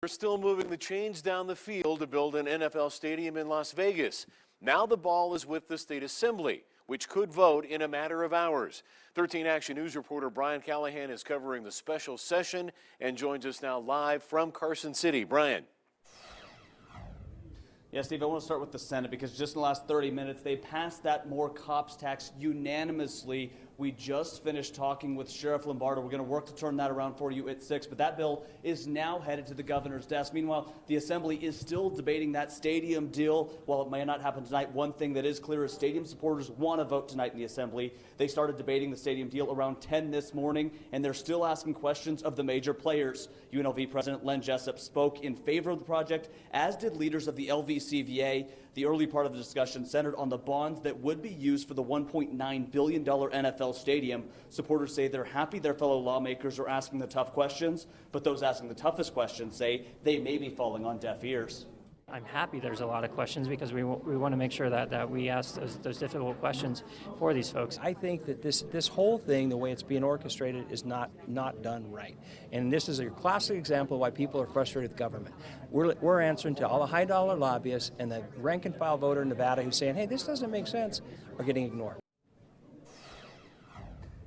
We're still moving the chains down the field to build an NFL stadium in Las Vegas. Now the ball is with the state assembly, which could vote in a matter of hours. 13 Action News reporter Brian Callahan is covering the special session and joins us now live from Carson City. Brian. Yeah, Steve, I want to start with the Senate because just in the last 30 minutes, they passed that more cops tax unanimously. We just finished talking with Sheriff Lombardo. We're going to work to turn that around for you at 6, but that bill is now headed to the governor's desk. Meanwhile, the Assembly is still debating that stadium deal. While it may not happen tonight, one thing that is clear is stadium supporters want to vote tonight in the Assembly. They started debating the stadium deal around 10 this morning, and they're still asking questions of the major players. UNLV President Len Jessup spoke in favor of the project, as did leaders of the LVCVA. The early part of the discussion centered on the bonds that would be used for the $1.9 billion NFL stadium. Supporters say they're happy their fellow lawmakers are asking the tough questions, but those asking the toughest questions say they may be falling on deaf ears. I'm happy there's a lot of questions because we want to make sure that we ask those difficult questions for these folks. I think that this whole thing, the way it's being orchestrated, is not done right. And this is a classic example of why people are frustrated with government. We're answering to all the high-dollar lobbyists, and the rank-and-file voter in Nevada who's saying, hey, this doesn't make sense, are getting ignored.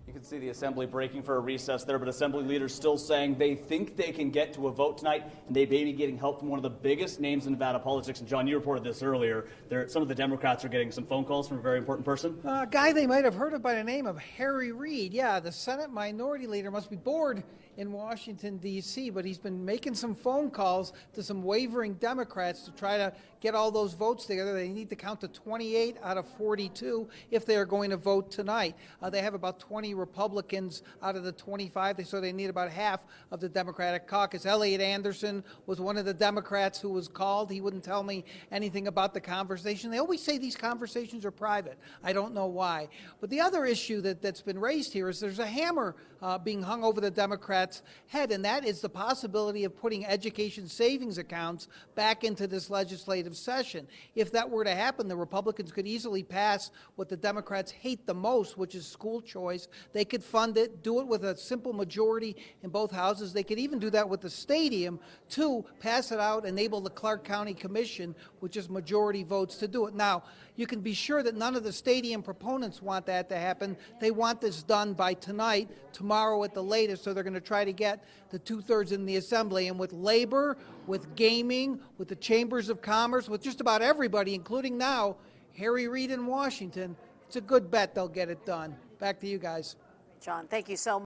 You can see the Assembly breaking for a recess there, but Assembly leaders still saying they think they can get to a vote tonight, and they may be getting help from one of the biggest names in Nevada politics. And John, you reported this earlier. Some of the Democrats are getting some phone calls from a very important person. A guy they might have heard of by the name of Harry Reid. Yeah, the Senate Minority Leader must be bored in Washington, D.C., but he's been making some phone calls to some wavering Democrats to try to get all those votes together. They need to count to 28 out of 42 if they are going to vote tonight. They have about 20 Republicans out of the 25, so they need about half of the Democratic caucus. Elliot Anderson was one of the Democrats who was called. He wouldn't tell me anything about the conversation. They always say these conversations are private. I don't know why. But the other issue that's been raised here is there's a hammer being hung over the Democrats' head, and that is the possibility of putting education savings accounts back into this legislative session. If that were to happen, the Republicans could easily pass what the Democrats hate the most, which is school choice. They could fund it, do it with a simple majority in both houses. They could even do that with the stadium to pass it out, enable the Clark County Commission with just majority votes to do it. Now, you can be sure that none of the stadium proponents want that to happen. They want this done by tonight, tomorrow at the latest, so they're going to try to get the 2/3 in the Assembly. And with labor, with gaming, with the chambers of commerce, with just about everybody, including now Harry Reid in Washington, it's a good bet they'll get it done. Back to you guys. John, thank you so much.